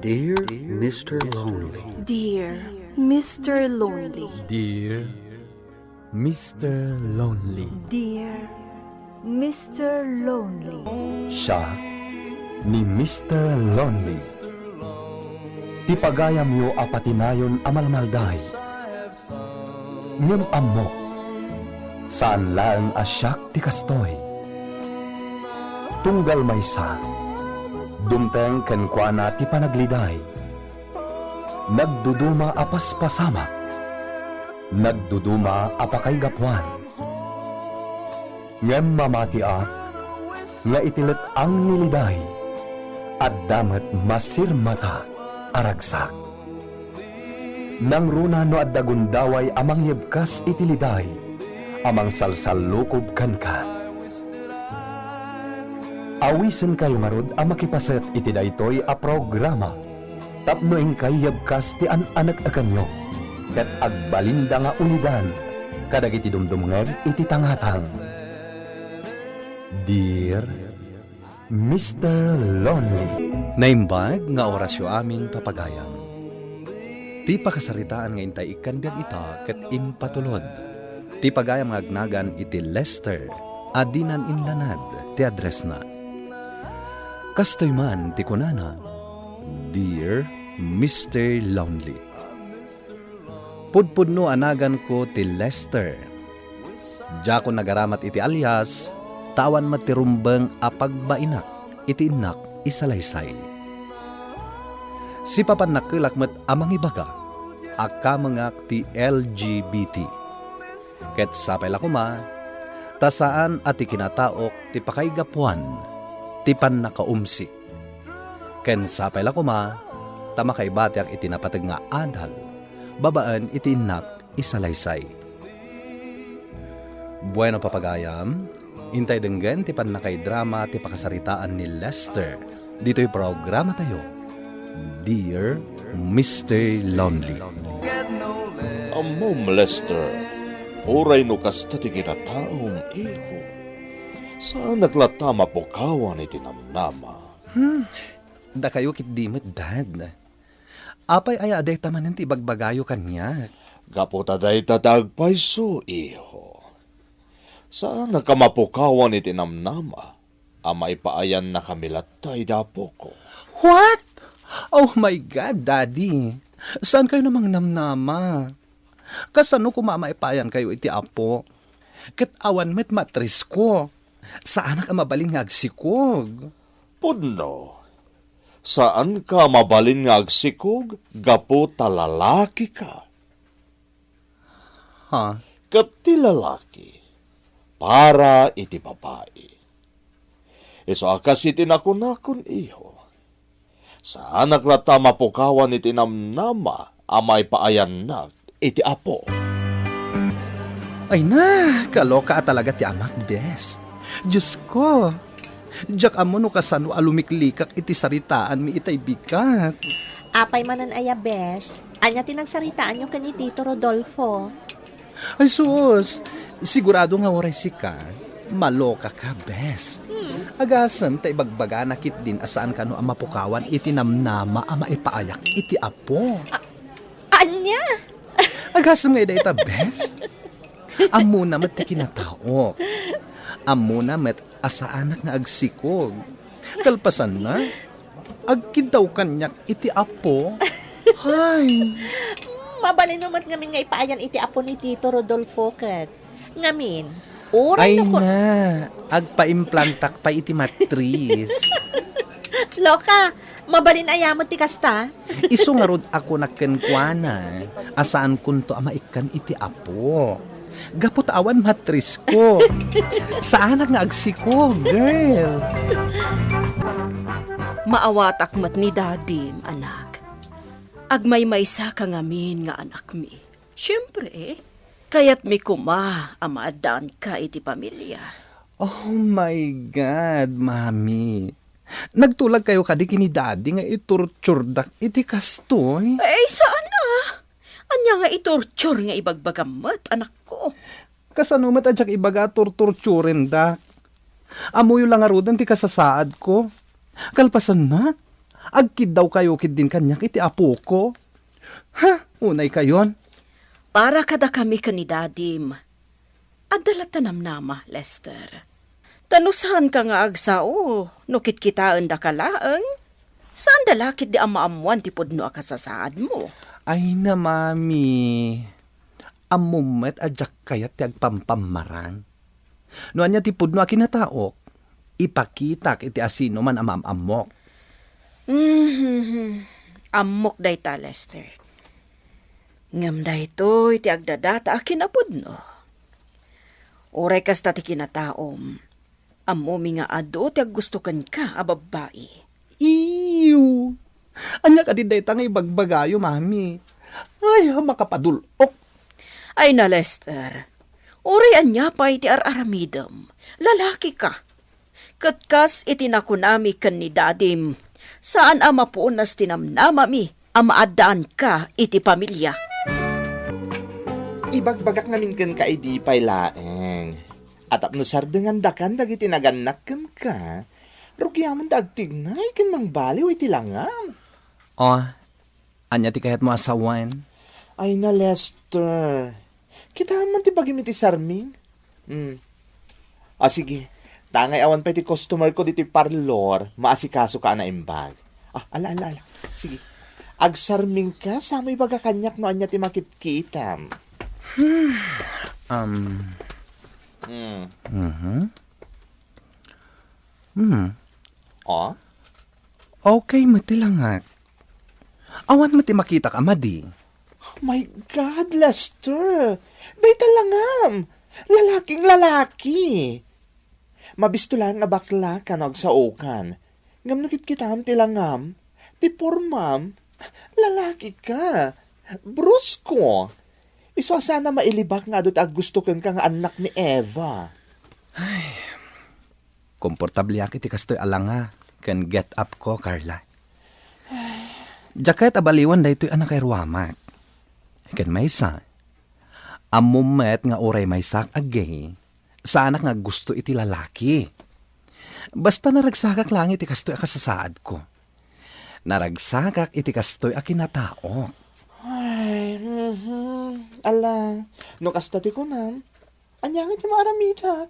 Dear Mr. Lonely. Dear Mr. Lonely. Dear Mr. Lonely. Dear Mr. Lonely. Siya ni Mr. Lonely. Ti pagayam yo apatinayon amalmalday. Ngem amok. Saan lang asyak ti kastoy. Tunggal maysa. Dumteng kenkwana ti panagliday. Nagduduma apas pasamak. Nagduduma apakay gapuan. Ngem mamatiak, nga itilit ang niliday, at damat masirmata aragsak. Nang runa no at dagundaway amang yebkas itiliday, amang salsalukob kanka. Awisen kayo marod ang makipaset iti daytoy a programa. Tapno kay yebkas ti an-anak akanyo. Ket agbalinda nga ulidan, kadagiti dumdumngeg iti tangatang. Dear Mr. Lonely. Naimbag nga orasyo amin papagayam. Ti pakasaritaan nga intay ikanbiag ita ket impatulod. Ti pagayam nga agnagan iti Lester, adinan inlanad ti address na. Kastoy man ti kunana, Dear Mr. Lonely. Pudpudno anagan ko ti Lester. Diya ko nagaramat iti alias, tawan matirumbang apagbainak, iti inak isalaysay. Si papan nakilak met amang ibaga, akamangak ti LGBT. Ket sapay lakuma, tasaan at ikinataok ti pakaigapuan, ti pan nakaumsik. Ken sapay lakuma, tamakaibatyak iti napatag nga adal, babaan iti inak isalaysay. Bueno papagayam, intay denggen ti panakay drama ti pakasaritaan ni Lester. Dito'y programa tayo, Dear Mr. Lonely. Amom, Lester, oray no kasta ti ginataong iho. Saan naglatama po kawan iti namnama? Da kayo kit di met, Dad. Apay ay aday tamanan ti bagbagayo kanya. Gaputa day tatagpayso, iho. Saan nakamapukawan iti namnama? Amay paayan na kamilatay dapo ko. What? Oh my God, Daddy. Saan kayo namang namnama? Kasano kumamaipayan kayo iti apo? Ket awan met matris ko. Saan ka mabaling nga agsikog? Pudno, saan ka mabalin nga agsikog? Gapo talalaki ka. Ha? Kat ti lalaki, para iti babae. Iso akas iti nakun iho. Saan naglata mapukawan iti namnama, amay paayan na iti apo. Ay na, kaloka talaga ti amak, bes. Diyos ko. Diyak amo no kasano alumiklikak iti saritaan mi itay bikat. Apay manan aya, bes. Anya tinagsaritaan nyo kani Tito Rodolfo. Ay sus, sigurado nga waray sika. Maloka ka, bes. Agasam ta ibagbaga nakit din asaan ka no ang mapukawan iti namnama ama ipaayak iti apo. Anya? Agasam nga ita, bes. Amuna met ti kinatao. Amuna met asaanak nga agsikog. Kalpasan na, agkid daw kanyak iti apo. Hay. Mabalin naman ngamin nga ipaayan iti apo ni Tito Rodolfo kat. Ngamin, Ay uray no ko. na, agpaimplantak pa iti matris. Loka, mabalin ayamot ti kasta. Iso nga rod ako nakenkwana, asaan kunto amaikan iti apo. Gapot awan matris ko. Saan nga agsiko, girl? Maawatak mat ni Daddy, anak. Agmay-maysa ka ngamin nga anak mi. Siyempre, kaya't mi kuma amadaan ka iti pamilya. Oh my God, Mami. Nagtulag kayo kadi kini Daddy nga iturtsurdak iti kastoy. Eh, saan na? Anya nga itorture nga ibagbagamat, anak ko. Kasano matadyak ibaga turturtsurin dak. Amuyo lang arudan ti kasasaad ko. Kalpasan na. Agkid daw kayo kid din kanyak iti apo ko. Ha? Unay kayon? Para kada kami kanidadim. Adala tanamnama, Lester. Tanusahan ka nga agsao, nukit kitaan da kalaang. Saan dalakit di amaamuan ti pudno akasasaad mo? Ay na, mami. Amumet adyak kayat ti agpampamarang. No anya ti pudno akinataok, ipakitak iti asino man amamok. Amok day ta, Lester. Ngam day to, iti agdadata akinapudno. Oray kas ti kinataom. Amumi nga ado, ti aggustukan ka, ababae. Iyo! Anya ka din dayta nga ibagbagayo, mami. Ay, makapadulok. Ay na, Lester. Oray anya pa iti araramidam. Lalaki ka. Katkas iti nakunami kan ni dadim. Saan ama po nas tinamnama mi, amaadaan ka iti pamilya. Ibagbagak namin kan ka idi pay laeng. At apno sardengan dakan dagiti naganak kan ka. Rugyaman dagtignay kan mangbaliw iti langam. Oh, anya ti kahit mo asawan. Ay na, Lester. Kita man ti bagim iti sarming. Sige. Tangay awan pa iti customer ko diti parlor. Maasikaso ka na imbag. Ala. Sige. Agsarming ka sa may baga kanyak no anya ti makitkitam. Okay, matilangak. Awan mo ti makita ka, madi. My God, Lester! Day talangam! Lalaking lalaki! Mabisto lang nga bakla ka nagsaukan. Ngam nakit kitam tilangam. Ti pormam. Lalaki ka. Brusko. Iso sana mailibak nga do't gusto kang nga anak ni Eva. Komportable ak iti kastoy alanga. Can get up ko, Carla. Jaket abaliwan da ito'y anak kay Ruamak. Ken maysa. Amumet nga oray maysak agay. Sa anak nga gusto iti lalaki. Basta naragsakak lang iti kastoy akasasaad ko. Naragsakak iti kastoy akinatao. Ay, ala, no kastati ko na, anyang iti maramitak.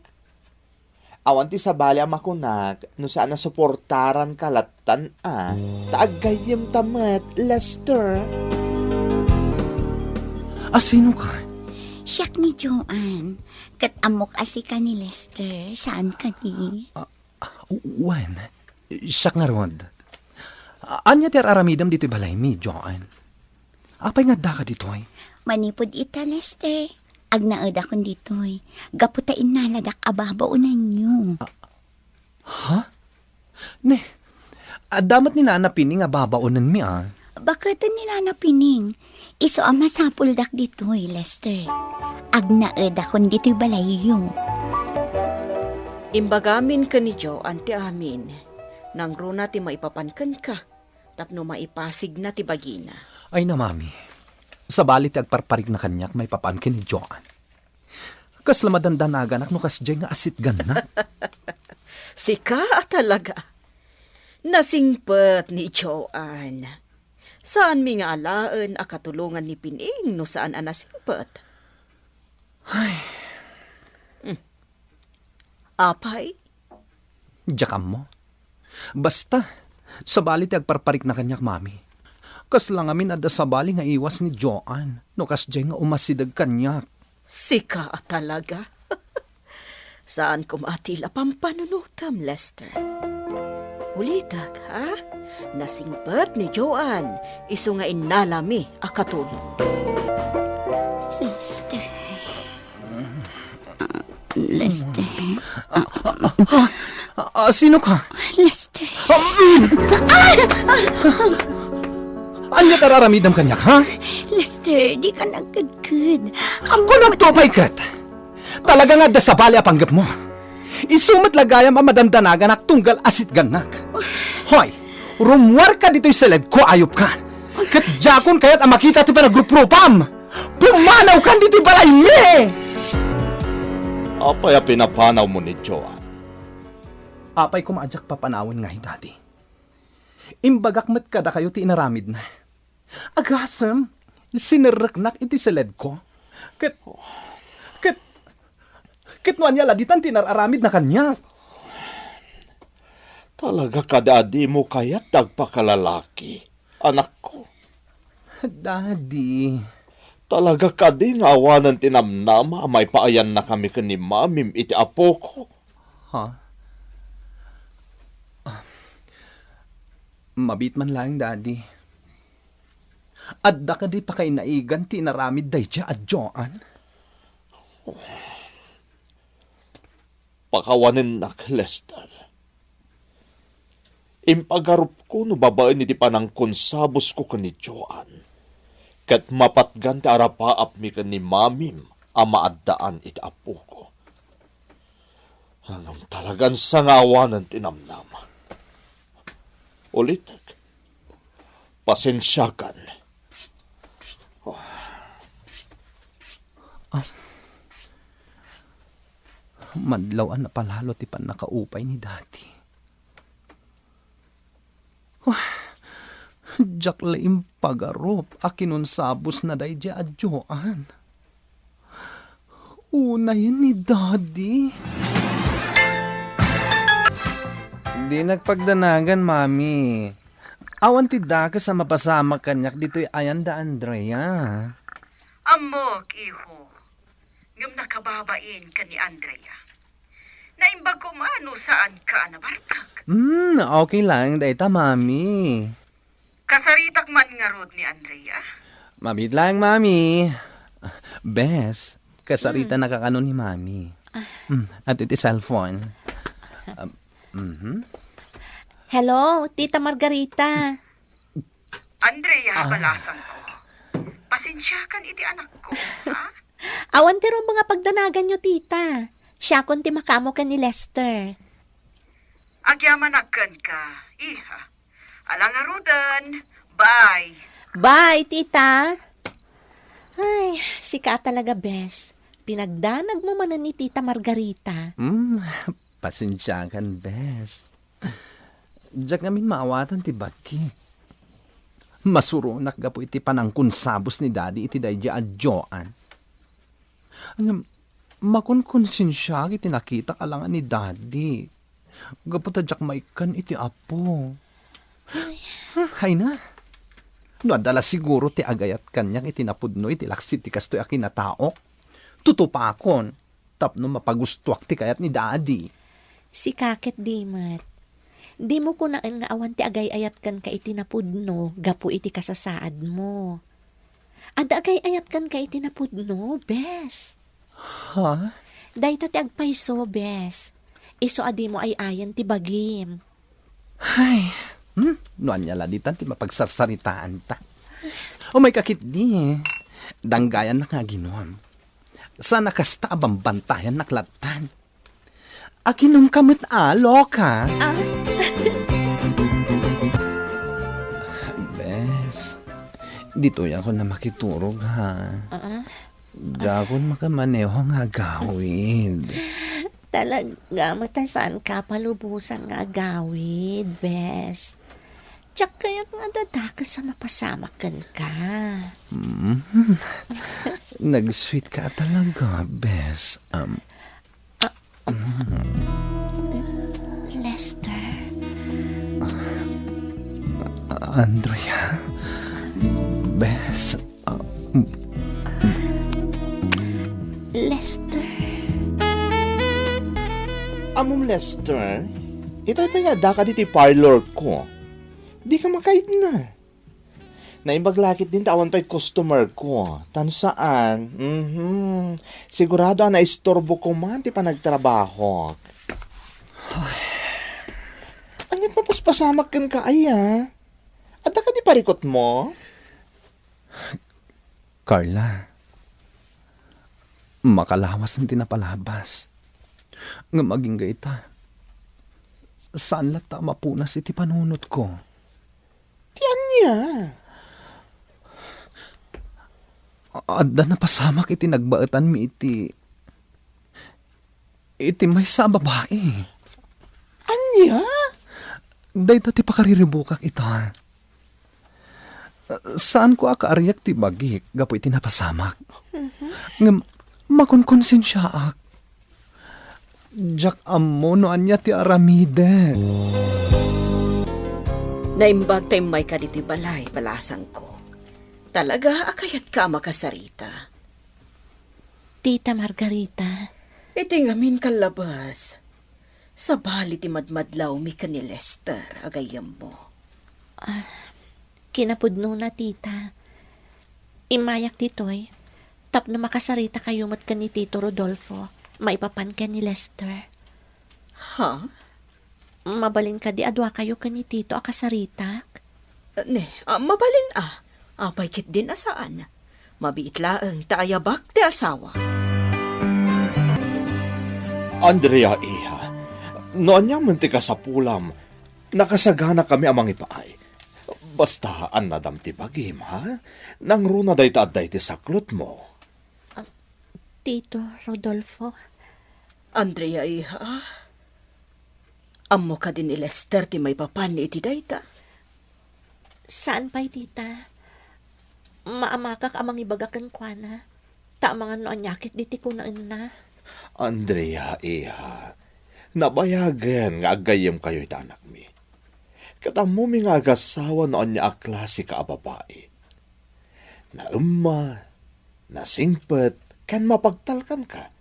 Awan ti sabali amakunak, no saan na suportaran kalatan taagayim tamat, Lester. Sino ka? Siyak ni Joanne. Kat amok asi ka ni Lester. Saan ka ni? Wen, siyak nga rod. Anya ti aramidam dito'y balay mi, Joanne. Apay nga da ka dito'y? Manipod ita, Lester. Agnaod akong dito'y. Gaputain naladak ababaunan nyo. Ha? Ne, damat ni nanapining nga babaunan mi Bakit ni nanapining? Iso ang masapuldak dito'y, Lester. Agnaod akong dito'y balayo. Imbagamin ka ni Jo, anti amin. Nang runa ti maipapankan ka. Tapno maipasig na ti bagina. Ay na, mami. Sa balit agparparig na kanyak may papankin ni Joanne. Kas lamadandanagan ak no kas dyan nga asit ganak. Sika talaga. Nasingpet ni Joanne. Saan mi nga alaan akatulungan ni Pining no saan anasingpet? Ay. Apay? Diyakam mo. Basta, sa balit agparparig na kanyak, mami. Kas lang amin ada sa bali nga iwas ni Joanne. No kas dyan nga umasidag kanyak. Sika talaga. Saan kumatila pampanunutam, Lester? Ulitak, ha? Nasingpet ni Joanne. Iso nga inalami akatulong. Lester. Lester. Sino ka? Lester. Anya tararamidam kanyak, ha? Lester, di ka nagkadkad. Kung nagtupay kat, talaga nga da sa bali apanggap mo. Isumat lagayam ang madandanagan at tunggal asit ganak. Hoy, rumwar ka dito'y salad ko ayop ka. Kat jakon kaya't ang makita ti panagrupropam. Pumanaw ka dito'y balay me! Apay pinapanaw mo ni Joanne. Apay kumadyak papanawin nga, Daddy. Imbagak met kada kayo ti inaramid na. Agasam, sinirreknak iti seled ko. Ket no anya laditan tinararamid na kanya. Talaga kadadi mo kaya't dagpakalalaki, anak ko. Daddy, Talaga kadi nga awanan tinamnama, may paayan na kami ni mamim iti apo ko. ha? Mabit man lang, Daddy. Adda ka di pa kay naigan tinaramid day siya at Joan. Pakawanin na, Lester. Impagarup ko no babae ni ti panang konsabos ko ni Joan. Kat mapatgan ti arapaap mi ni mamim ama addaan iti apo ko. Anong talagan sa ngawanan tinamnama. Ulitek, pasensyakan. Madlawan na palalo ti pan nakaupay ni Daddy. Diyak laing pagarup akinun sabos na day di at Joan. Unay ni Daddy. Di nagpagdanagan, Mami. Awan ti Daka sa mapasama kanyak dito'y ayan da Andrea. Amok, iho. Ngam nakababain ka ni Andrea. Naimbag ko mano saan ka nabartag. Okay lang, dayta, Mami. Kasaritak man nga rod ni Andrea. Mabit lang, Mami. Bes, kasarita nakakano ni Mami. At iti cellphone. Hello, Tita Margarita. Andrea, balasan ko. Pasensyakan iti anak ko, ha? Awan tiro mga pagdanagan nyo, tita. Siya kon ti makamo ka ni Lester. Agyamanagkan ka, iha. Alang arudan. Bye. Bye, tita. Ay, sika talaga, Bes. Pinagdanag mo man ni Tita Margarita. Pasensyakan, Bes. Diyak ngamin maawatan ti Baki. Masurunak ga po iti panangkun sabos ni Daddy iti dayja at Joan. Makunkonsensya iti nakita kalangan ni Daddy. Gaputa diyak maikan iti apo. Hay na. No, adala siguro ti agayat kanyang iti napudno iti laksit ti kastoy akinataok. Tutupakon. Tapno mapagustuak ti kayat ni Daddy. Si Kakit Dimat. Di mo ko naan nga awan ti agay-ayat kan ka iti napudno, gapu iti kasasaad mo. Ada agay-ayat kan ka iti napudno, Bes. Ha? Dahita ti agpayso, Bes. Iso adi mo ay ayan ti bagim. Ay, nuan niya laditan ti mapagsarsaritaan ta. O may kakit di, danggayan na nga ginuam. Sana kasta abambantayan naklatan. Akinum kamit loka. Bes, dito yan ko na makiturog ha. Dakon makamaneho nga gawid. Talaga, matasan ka palubusan nga gawid, Bes. Tsak kaya nga dadaka sa mapasamakan ka. Nag-sweet ka talaga, Bes. Lester. Andrea. Bes. Lester. Amom Lester, itay pa nga daka diti parlor ko. Di ka makaid na. Naimbaglakit din tawan pa'y customer ko. Tan saan? Sigurado na istorbo ko man ti pa nagtrabaho. Angit mapaspasamak kan ka aya. At ka di parikot mo? Carla, makalawas ng tinapalabas. Nga maging gaita. Saan lata mapunas iti panunot ko? Tiyan niya. Adda na pasamak iti nagbaetan mi iti may sa babae. Anya? Day ti pakariribukak ita. Saan ko akaariyak ti bagik, gapo iti napasamak. Ngam, makonkonsensya ak. Jak amo no anya ti aramide. Naimbag tayo may ka dito balay, balasang ko. Talaga akayat ka makasarita. Tita Margarita, Iti ngamin kalabas. Sa bali ti madmadlaw mi ka ni Lester, agayam mo. kinapudno na tita. Imayak titoy, tap na makasarita kayo mat ka ni Tito Rodolfo, maipapan ka ni Lester. Ha? Mabalin ka di adwa kayo ka ni Tito akasaritak. Mabalin Apay kit din asaan. Mabiit laeng taayabak ti asawa. Andrea, iha, noon niya manti ka sa pulam, nakasagana kami amang ipaay. Basta, an nadam ti bagim, ha? Nang runa day taad ti saklot mo. Tito Rodolfo, Andrea, iha. Ammo ka din ni Lester ti may papan ni iti dayta. saan pa'y tita? Maamakak amang ibagakan kwa na. Tamangan no anyakit diti ko na na. Andrea, iha, nabayagan nga agayem kayo iti anak mi. Katamo mi nga agasawa noon niya a klase ka a babae. Na na singpet, kan mapagtalkan ka.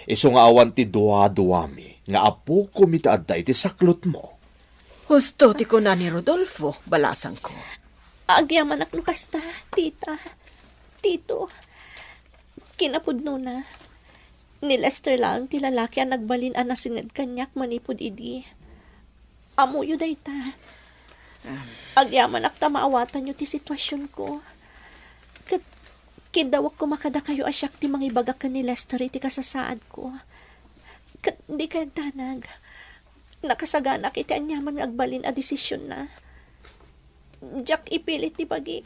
Iso nga awan ti duwa-duwa mi, nga apo ko mitaadda iti saklot mo. Husto ti ko na ni Rodolfo, balasang ko. Agyaman no kasta, tita. Tito, kinapudno na. Ni Lester lang ti lalaki ang nagbalin ang nasinad kanyak manipod idi. Amuyo dayta. Agyaman ta maawatan nyo ti sitwasyon ko. Kidawak ko makada kayo asyak ti mangibagakan ni Lester iti kasasaad ko. Di kayag tanag. Nakasaganak iti anyaman nga agbalin a desisyon na. Jack ipilit ti bagi.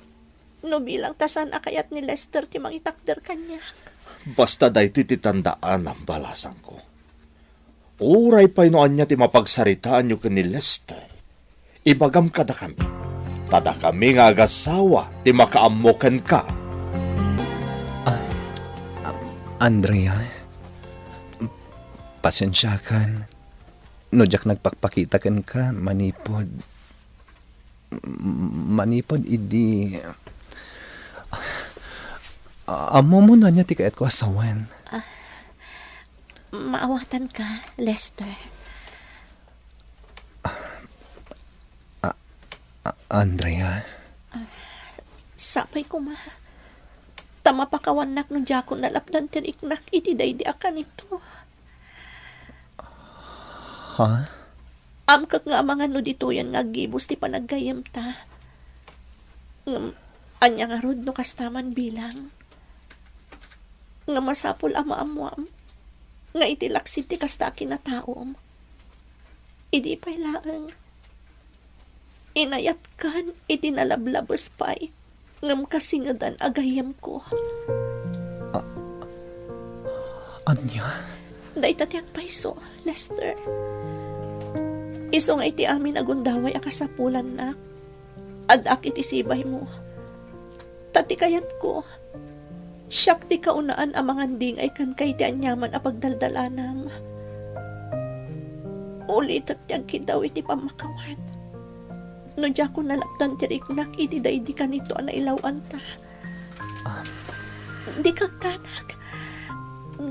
No bilang tasan akayat ni Lester ti mangitakder kanyak. Basta dayti ti tandaan ang balasang ko. Uray pa'y noan niya ti mapagsaritaan nyo ka ni Lester. Ibagam kada kami. Tada kami nga agasawa ti makaamokan ka. Andrea, pasensya kan. No jak nagpakpakita kan ka, manipod. Manipod idi. Amo mo na niya ti kaet ko asawan. Maawatan ka, Lester. Andrea, Sapay ko ma. Tama pa kawanak no Jaco nalapdan tiriknak iti daydi akan ito. ha? Amkak nga mga no ditoyan nga gibos ti panaggayam ta. Anya nga rod no kastaman bilang. Nga masapol ama-amuam. Nga itilaksit ti kasta kinataom. Idi pa'y laang. Inayat kan iti nalablabos pa'y. Ngam kasingadan agayam ko. Anya? Day tatiyang paiso, Lester. Iso nga iti amin agundaway akasapulan na. Adak iti sibay mo. Tati kayat ko. Siyak ti kaunaan amangan ding ay kan kay ti anyaman a pagdaldalanam. Ulit at tiyang kidaw iti pamakawan. No diya ko nalapdan ti riknak iti daydi ka nito na ilawan ta. Di kag tanag.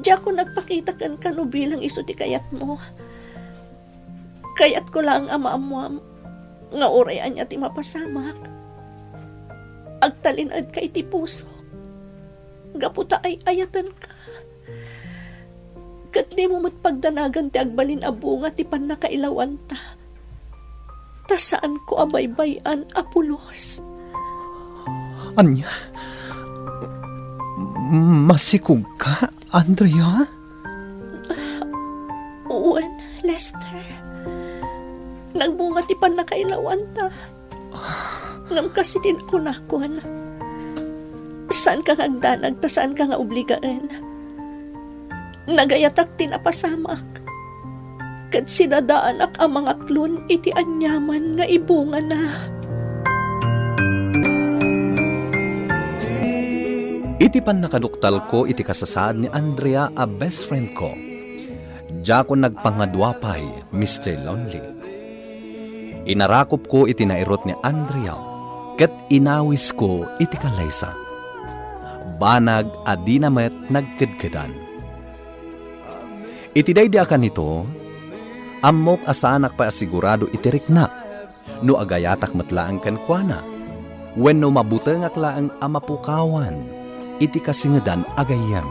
Diya ko nagpakita kan kano bilang iso ti kayat mo. Kayat ko lang ama-amuam. Nga orayan niya ti mapasamak. Agtalinad ka iti puso. Gaputa ay ayatan ka. Kat di mo matpagdanagan ti agbalin a bunga ti panakailawan ta. Ta saan ko abaybayan apulos. Anya? Masikog ka, Andrea? Uwan, Lester. Nagbunga ti panakailawan ta. Ngam kasi tinkunakon. Saan ka hagdanag, ta saan ka nga obligaan? Nagayatak tinapasamak. Kat sinadaanak ang mga klon iti anyaman nga ibunga na. Iti pan nakaduktal ko iti kasasaad ni Andrea a best friend ko. Diya ko nagpangadwapay, Mr. Lonely. Inarakop ko iti nairot ni Andrea, ket inawis ko iti kalaysa. Banag a di namet nagkedkedan. Iti daydi akan nito, amok asanak pa asigurado iti rikna, no agayatak matlaang kankwana, wenno mabutengak laang amapukawan, iti kasingedan agayam.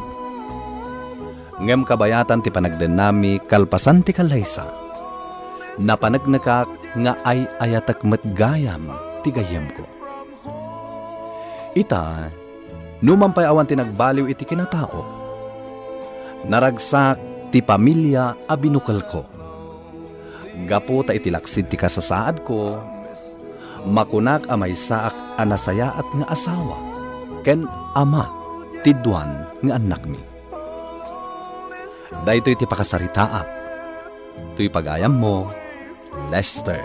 Ngem kabayatan ti panagden nami kalpasan ti kalaysa. Napanagnakak nga ay ayatak matgayam ti gayam ko. Ita, numampay awan ti nagbaliw iti kinatao. Naragsak ti pamilya a binukal ko. Gapo ta iti laksid ti kasasaad ko, makunak a may saak a nasayaat nga asawa, ken ama ti duan nga anak mi. Dahito iti pakasaritaak, tuy pagayam mo, Lester.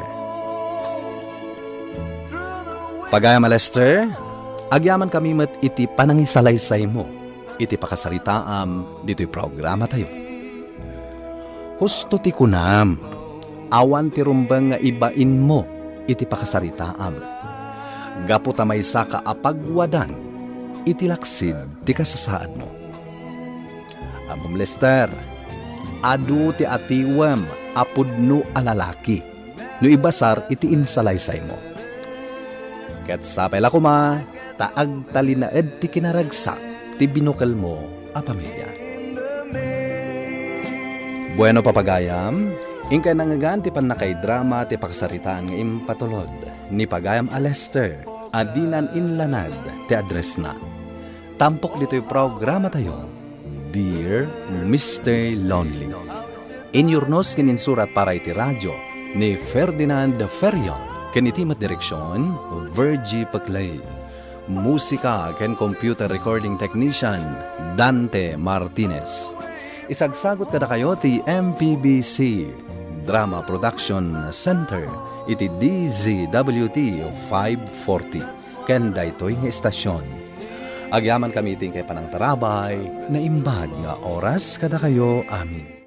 Pagayam Lester, agyaman kami met iti panangisalaysay mo, iti pakasaritaam, dito'y programa tayo. Husto ti kunam, awan ti rumbang nga ibain mo, iti pakasaritaam. Gapo tamay sa kaapagwadan, iti laksid ti kasasaad mo. Amom Lester, adu ti atiwam apudno alalaki, no ibasar iti insalaysay mo. Ket sapay la kuma, taag talinaed ti kinaragsak, ti binukal mo a pamilya. Bueno papagayam, ingkay nangagan ti panakay drama ti paksaritaan nga impatulod, ni pagayam a Lester, adinan inlanad ti address na. Tampok dito'y programa tayo, Dear Mr. Lonely. Inyornos kininsurat para iti radyo ni Ferdinand Ferriol. Kanitimat direksyon, Virgie Paclay. Musika ken computer recording technician, Dante Martinez. Isagsagot kada kayo ti MPBC Drama Production Center iti DZWT 540. Ken daytoy nga estasyon. Agyaman kami iting kay panang tarabay na imbag nga oras kada kayo amin.